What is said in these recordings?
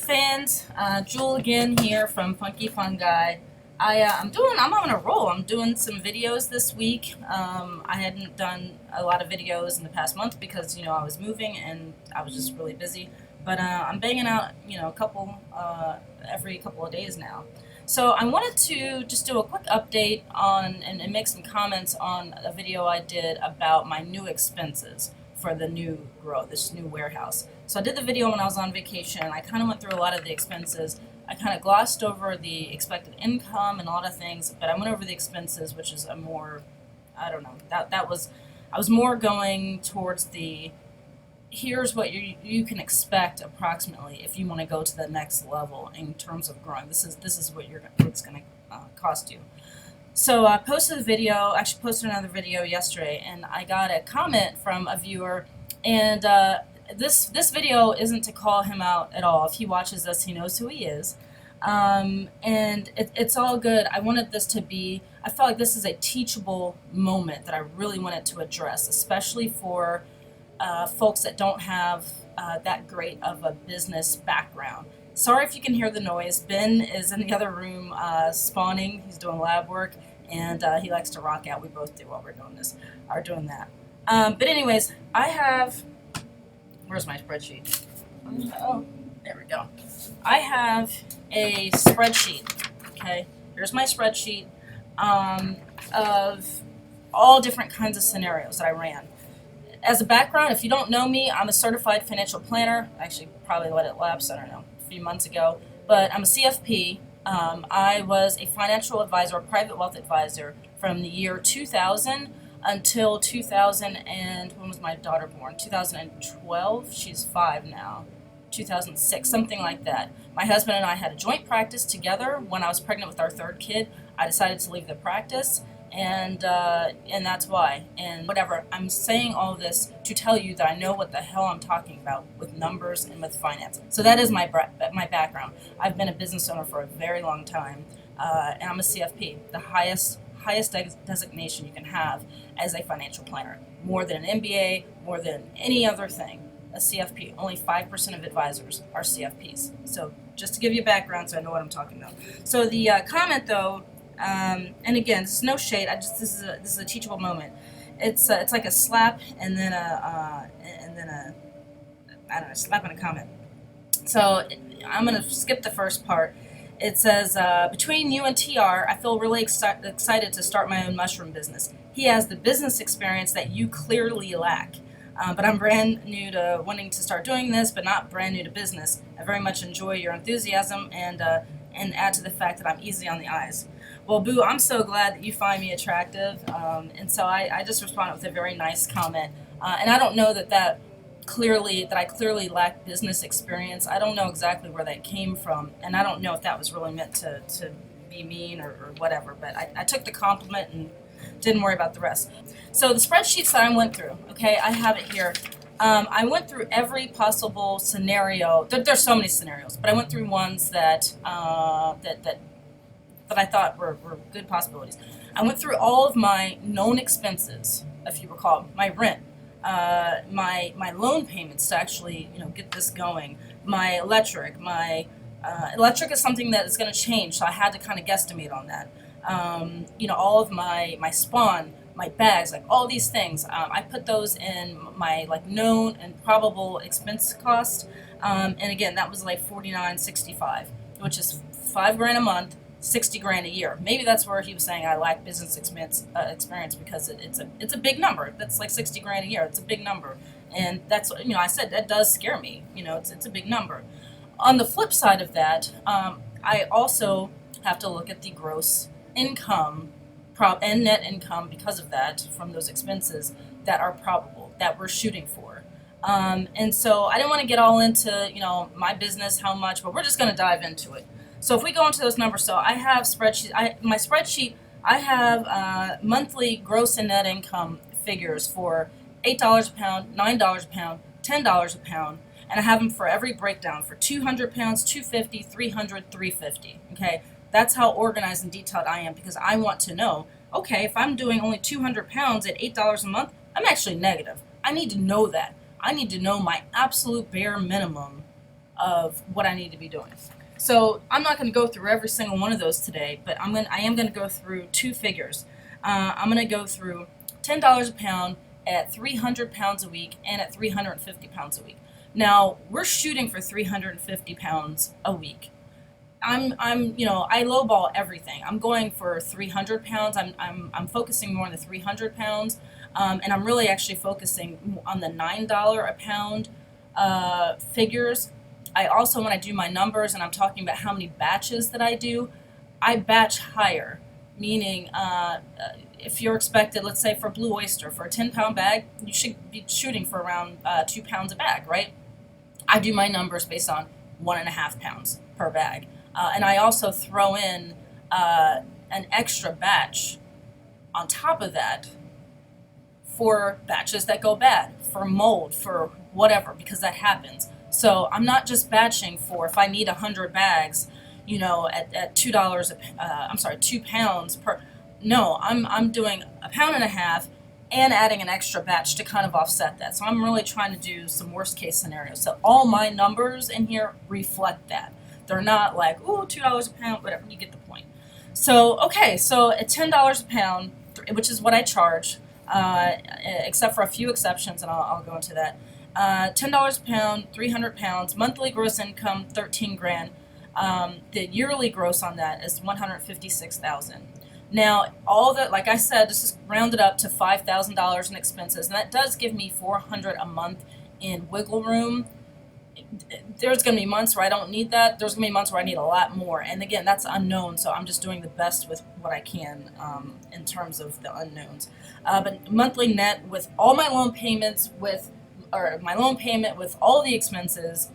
fans, Jewel again here from Funky Fun Guy. I'm on a roll. I'm doing some videos this week. I hadn't done a lot of videos in the past month because I was moving and I was just really busy. But I'm banging out a couple every couple of days now. So I wanted to just do a quick update on and make some comments on a video I did about my new expenses for the new this new warehouse. So I did the video when I was on vacation. I kind of went through a lot of the expenses. I kind of glossed over the expected income and a lot of things, but I went over the expenses, which is a more, I don't know, I was more going towards the, here's what you can expect approximately if you want to go to the next level in terms of growing. This is what it's going to cost you. So I posted a video, actually posted another video yesterday, and I got a comment from a viewer, and this video isn't to call him out at all. If he watches this, he knows who he is, and it's all good. I wanted this to be, I felt like this is a teachable moment that I really wanted to address, especially for folks that don't have that great of a business background. Sorry if you can hear the noise. Ben is in the other room spawning. He's doing lab work, and he likes to rock out. We both do while we're doing that. But anyways, I have, where's my spreadsheet? Oh, there we go. I have a spreadsheet, okay? Here's my spreadsheet of all different kinds of scenarios that I ran. As a background, if you don't know me, I'm a certified financial planner. Actually, probably let it lapse, I don't know, a few months ago. But I'm a CFP. I was a financial advisor, a private wealth advisor from the year 2000 until 2000 and, when was my daughter born? 2012? She's 5 now. 2006, something like that. My husband and I had a joint practice together. When I was pregnant with our third kid, I decided to leave the practice. And that's why. And whatever, I'm saying all this to tell you that I know what the hell I'm talking about with numbers and with finance. So that is my background. I've been a business owner for a very long time, and I'm a CFP, the highest designation you can have as a financial planner. More than an MBA, more than any other thing, a CFP. Only 5% of advisors are CFPs. So just to give you a background so I know what I'm talking about. So the comment though, and again, this is no shade. This is a teachable moment. It's like a slap and then a I don't know, slap and a comment. So I'm gonna skip the first part. It says, between you and TR, I feel really excited to start my own mushroom business. He has the business experience that you clearly lack. But I'm brand new to wanting to start doing this, but not brand new to business. I very much enjoy your enthusiasm and add to the fact that I'm easy on the eyes. Well, Boo, I'm so glad that you find me attractive, and so I just responded with a very nice comment. And I don't know that I clearly lack business experience. I don't know exactly where that came from, and I don't know if that was really meant to be mean or whatever, but I took the compliment and didn't worry about the rest. So the spreadsheets that I went through, okay, I have it here. I went through every possible scenario. There's so many scenarios, but I went through ones that that I thought were good possibilities. I went through all of my known expenses, if you recall, my rent, my loan payments to actually get this going, my electric. My electric is something that is going to change, so I had to kind of guesstimate on that. All of my spawn, my bags, like all these things, I put those in my known and probable expense cost, and again that was like $49.65, which is $5 grand a month, $60 grand a year. Maybe that's where he was saying I lack business experience because it's a big number. That's like $60 grand a year. It's a big number, and that's I said that does scare me. It's a big number. On the flip side of that, I also have to look at the gross income and net income because of that from those expenses that are probable that we're shooting for. And so I didn't want to get all into my business, how much, but we're just going to dive into it. So if we go into those numbers, so I have my spreadsheet, I have monthly gross and net income figures for $8 a pound, $9 a pound, $10 a pound, and I have them for every breakdown for 200 pounds, 250, 300, 350. Okay, that's how organized and detailed I am because I want to know, okay, if I'm doing only 200 pounds at $8 a month, I'm actually negative. I need to know that. I need to know my absolute bare minimum of what I need to be doing. So I'm not going to go through every single one of those today, but I am going to go through two figures. I'm going to go through $10 a pound at 300 pounds a week and at 350 pounds a week. Now we're shooting for 350 pounds a week. I lowball everything. I'm going for 300 pounds. I'm focusing more on the 300 pounds, and I'm really actually focusing on the $9 a pound figures. I also, when I do my numbers and I'm talking about how many batches that I do, I batch higher, meaning if you're expected, let's say for Blue Oyster, for a 10-pound bag, you should be shooting for around 2 pounds a bag, right? I do my numbers based on 1.5 pounds per bag. And I also throw in an extra batch on top of that for batches that go bad, for mold, for whatever, because that happens. So I'm not just batching for if I need 100 bags, at $2. I'm sorry, 2 pounds per. No, I'm doing 1.5 pounds and adding an extra batch to kind of offset that. So I'm really trying to do some worst case scenarios. So all my numbers in here reflect that. They're not like, ooh, $2 a pound, whatever. You get the point. So okay, so at $10 a pound, which is what I charge, except for a few exceptions, and I'll go into that. $10 a pound, 300 pounds, monthly gross income 13 grand. The yearly gross on that is 156,000. Now, all that, like I said, this is rounded up to $5,000 in expenses, and that does give me 400 a month in wiggle room. There's going to be months where I don't need that. There's going to be months where I need a lot more. And again, that's unknown, so I'm just doing the best with what I can in terms of the unknowns. But monthly net with all my loan payments or my loan payment with all the expenses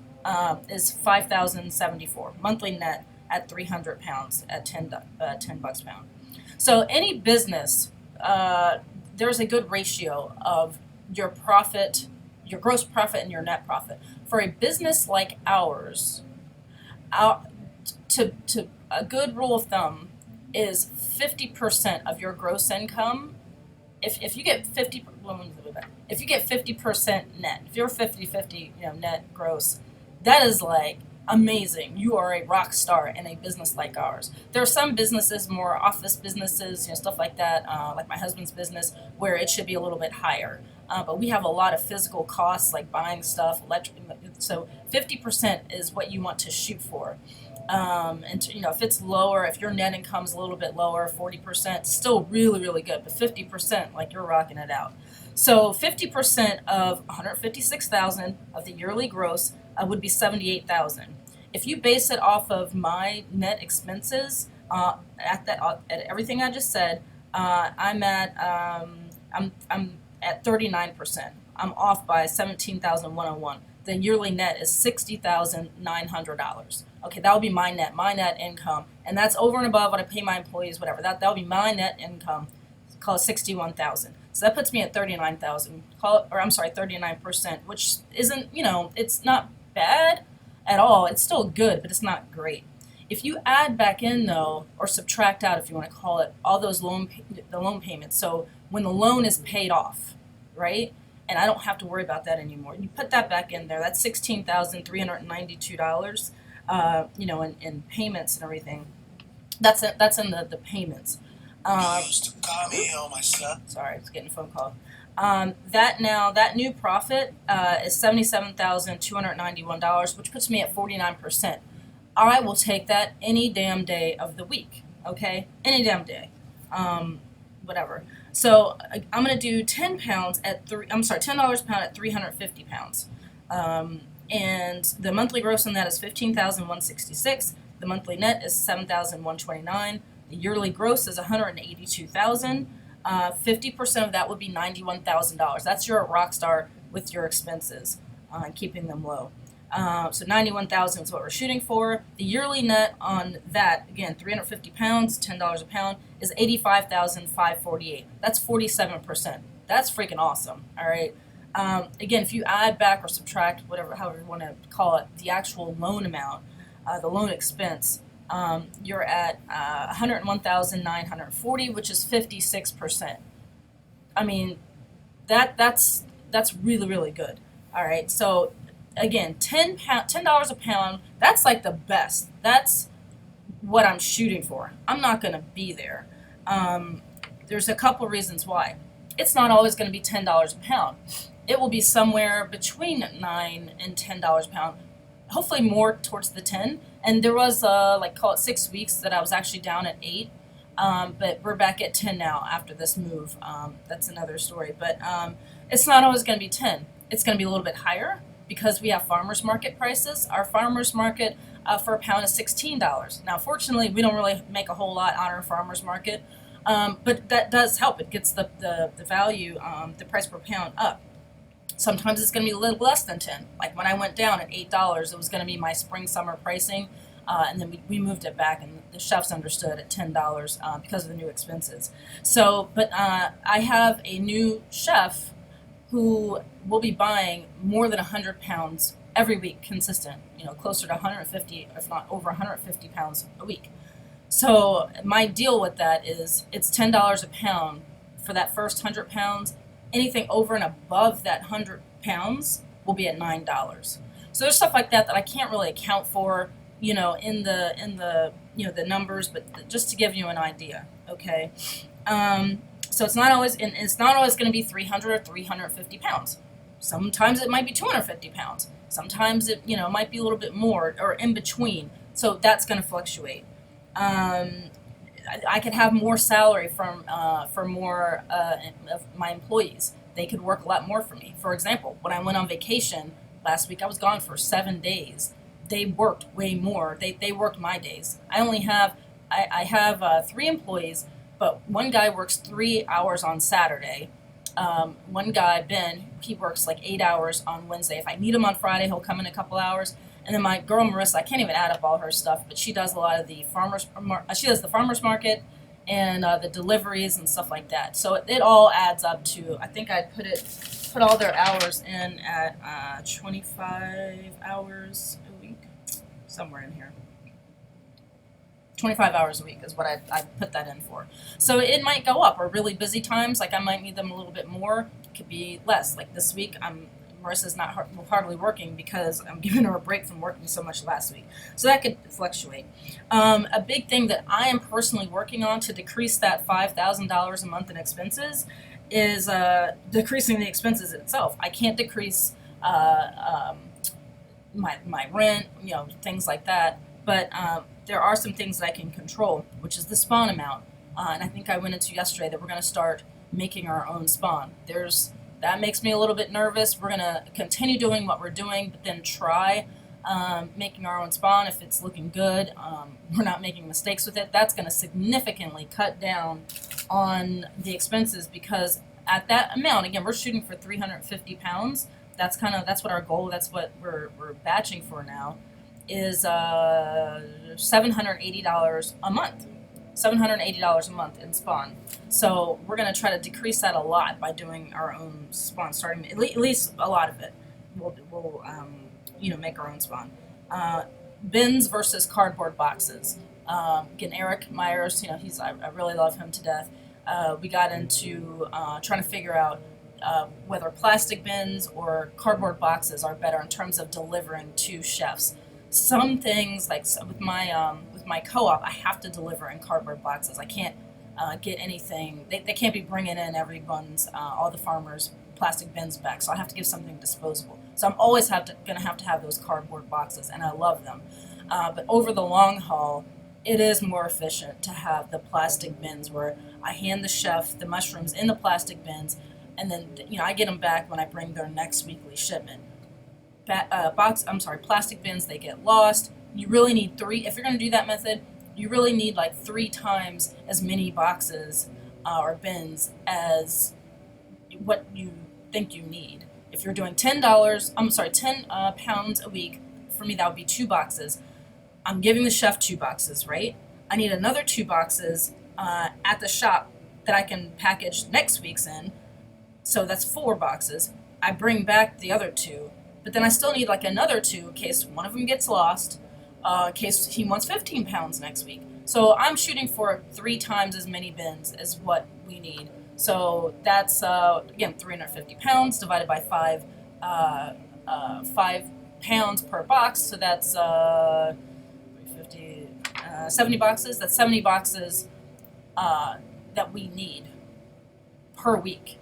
is $5,074 monthly net at 300 pounds at $10 bucks a pound. So any business, there's a good ratio of your profit, your gross profit, and your net profit. For a business like ours, to a good rule of thumb is 50% of your gross income. If you get 50, if you get 50% net, if you're 50-50, net gross, that is like amazing. You are a rock star in a business like ours. There are some businesses, more office businesses, stuff like that, like my husband's business, where it should be a little bit higher. But we have a lot of physical costs like buying stuff, electric. So 50% is what you want to shoot for. If it's lower, if your net income's a little bit lower, 40%, still really, really good. But 50%, like you're rocking it out. So 50% of 156,000 of the yearly gross would be 78,000. If you base it off of my net expenses at everything I just said, I'm at 39%. I'm off by 17,101. The yearly net is $60,900. Okay, that would be my net income, and that's over and above what I pay my employees, whatever. That would be my net income. Call it 61,000. So that puts me at 39,000. 39%, which isn't, it's not bad at all. It's still good, but it's not great. If you add back in though, or subtract out, if you want to call it, all those the loan payments. So when the loan is paid off, right? And I don't have to worry about that anymore. You put that back in there. That's $16,392. In payments and everything. That's in the payments. Sorry, I was getting a phone call. That new profit is $77,291, which puts me at 49%. I will take that any damn day of the week. Okay, any damn day, whatever. So I'm gonna do $10 a pound at 350 pounds, and the monthly gross on that is 15,166. The monthly net is 7,129. The yearly gross is 182,000. 50% of that would be $91,000. That's your rock star with your expenses, keeping them low. So 91,000 is what we're shooting for. The yearly net on that, again, 350 pounds, $10 a pound, is 85,548. That's 47%. That's freaking awesome. All right. Again, if you add back or subtract, however you want to call it, the actual loan amount, the loan expense, you're at 101,940, which is 56%. I mean, that's really, really good. All right. So again, $10 a pound, that's like the best. That's what I'm shooting for. I'm not going to be there. Um, there's a couple reasons why. It's not always going to be $10 a pound. It will be somewhere between $9 and $10 a pound. Hopefully more towards the 10. And there was like call it 6 weeks that I was actually down at 8. But we're back at 10 now after this move. That's another story. But it's not always going to be 10. It's going to be a little bit higher because we have farmers market prices. Our farmers market for a pound is $16. Now, fortunately, we don't really make a whole lot on our farmers market, but that does help. It gets the value, the price per pound up. Sometimes it's going to be a little less than 10. Like when I went down at $8, it was going to be my spring-summer pricing, and then we moved it back, and the chefs understood at $10 because of the new expenses. So, but I have a new chef who will be buying more than 100 pounds every week, consistent, closer to 150, if not over 150 pounds a week. So my deal with that is it's $10 a pound for that first 100 pounds. Anything over and above that 100 pounds will be at $9. So there's stuff like that that I can't really account for, in the the numbers, but just to give you an idea, okay? So it's not always going to be 300 or 350 pounds. Sometimes it might be 250 pounds. Sometimes it might be a little bit more or in between. So that's going to fluctuate. I could have more salary for more of my employees. They could work a lot more for me. For example, when I went on vacation last week, I was gone for 7 days. They worked way more. They worked my days. I have 3 employees, but one guy works 3 hours on Saturday. One guy, Ben, he works like 8 hours on Wednesday. If I need him on Friday, he'll come in a couple hours. And then my girl Marissa, I can't even add up all her stuff, but she does a lot of the she does the farmers market and the deliveries and stuff like that. So it all adds up to, I think I put all their hours in at 25 hours a week, somewhere in here. 25 hours a week is what I put that in for. So it might go up, or really busy times, like I might need them a little bit more. It could be less. Like this week, Marissa's not hardly working because I'm giving her a break from working so much last week. So that could fluctuate. A big thing that I am personally working on to decrease that $5,000 a month in expenses is decreasing the expenses itself. I can't decrease my rent, things like that. But there are some things that I can control, which is the spawn amount. And I think I went into yesterday that we're going to start making our own spawn. That makes me a little bit nervous. We're going to continue doing what we're doing, but then try making our own spawn if it's looking good. We're not making mistakes with it. That's going to significantly cut down on the expenses, because at that amount, again, we're shooting for 350 pounds. That's what our goal, that's what we're batching for now, is $780 a month. $780 a month in spawn. So we're going to try to decrease that a lot by doing our own spawn, starting at least a lot of it. We'll make our own spawn. Bins versus cardboard boxes. Again, Eric Myers, I really love him to death. We got into trying to figure out whether plastic bins or cardboard boxes are better in terms of delivering to chefs. Some things, like with my co-op, I have to deliver in cardboard boxes. I can't get anything. They can't be bringing in everyone's all the farmers' plastic bins back. So I have to give something disposable. So I'm always going to have those cardboard boxes, and I love them. But over the long haul, it is more efficient to have the plastic bins where I hand the chef the mushrooms in the plastic bins, and then I get them back when I bring their next weekly shipment. Plastic bins, they get lost. You really need 3, if you're going to do that method, you really need like 3 times as many boxes or bins as what you think you need. If you're doing $10 pounds a week, for me that would be 2 boxes. I'm giving the chef 2 boxes, right? I need another 2 boxes at the shop that I can package next week's in, so that's 4 boxes. I bring back the other 2. But then I still need like another 2 in case one of them gets lost, in case he wants 15 pounds next week. So I'm shooting for 3 times as many bins as what we need. So that's, again, 350 pounds divided by 5 pounds per box, so that's 350, 70 boxes. That's 70 boxes that we need per week.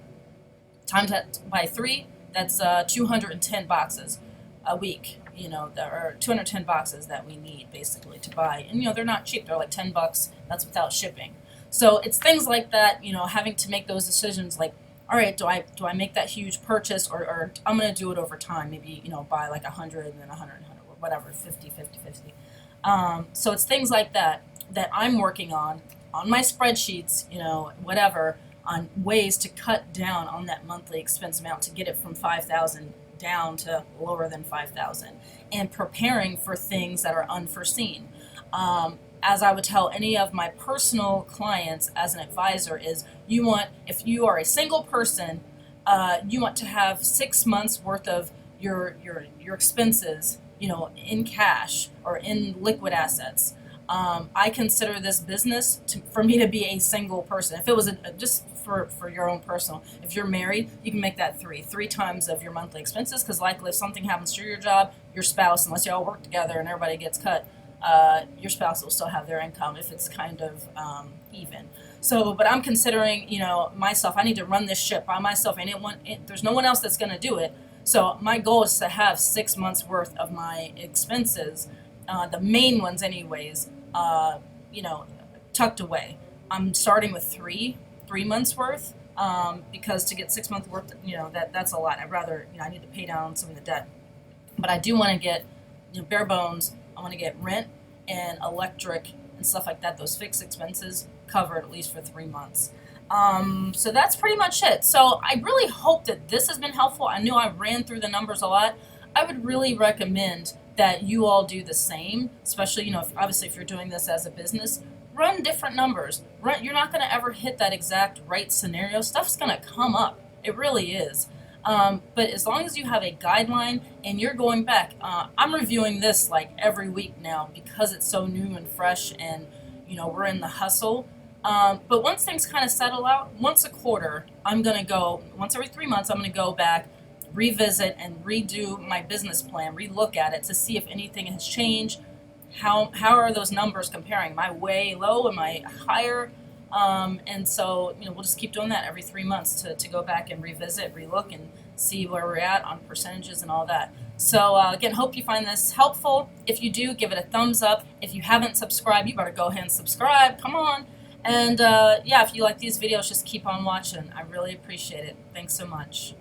Times that by 3, that's 210 boxes a week. There are 210 boxes that we need basically to buy, and they're not cheap. They're like $10. That's without shipping. So it's things like that. Having to make those decisions, like, all right, do I make that huge purchase, or I'm going to do it over time? Maybe buy like 100 and then 100, or whatever, 50, 50, 50. So it's things like that that I'm working on my spreadsheets, whatever, on ways to cut down on that monthly expense amount to get it from 5,000 down to lower than 5,000, and preparing for things that are unforeseen. As I would tell any of my personal clients as an advisor, is if you are a single person, you want to have 6 months worth of your expenses, in cash or in liquid assets. I consider this business for me to be a single person. If it was just for your own personal, if you're married, you can make that three times of your monthly expenses, because likely if something happens to your job, your spouse, unless you all work together and everybody gets cut, your spouse will still have their income if it's kind of even. So, but I'm considering, myself. I need to run this ship by myself, and there's no one else that's going to do it. So my goal is to have 6 months worth of my expenses, the main ones anyways, tucked away. I'm starting with three months worth, because to get 6 months worth, that's a lot. I'd rather, I need to pay down some of the debt, but I do want to get, bare bones. I want to get rent and electric and stuff like that, those fixed expenses covered at least for 3 months. So that's pretty much it. So I really hope that this has been helpful. I know I ran through the numbers a lot. I would really recommend that you all do the same, especially, obviously if you're doing this as a business. Run different numbers. You're not going to ever hit that exact right scenario. Stuff's going to come up. It really is. But as long as you have a guideline and you're going back, I'm reviewing this like every week now because it's so new and fresh, and we're in the hustle. But once things kind of settle out, once a quarter, once every 3 months, I'm going to go back, revisit, and redo my business plan, relook at it to see if anything has changed. How are those numbers comparing? Am I way low? Am I higher? And so, we'll just keep doing that every 3 months to go back and revisit, relook, and see where we're at on percentages and all that. So, again, hope you find this helpful. If you do, give it a thumbs up. If you haven't subscribed, you better go ahead and subscribe. Come on. And, if you like these videos, just keep on watching. I really appreciate it. Thanks so much.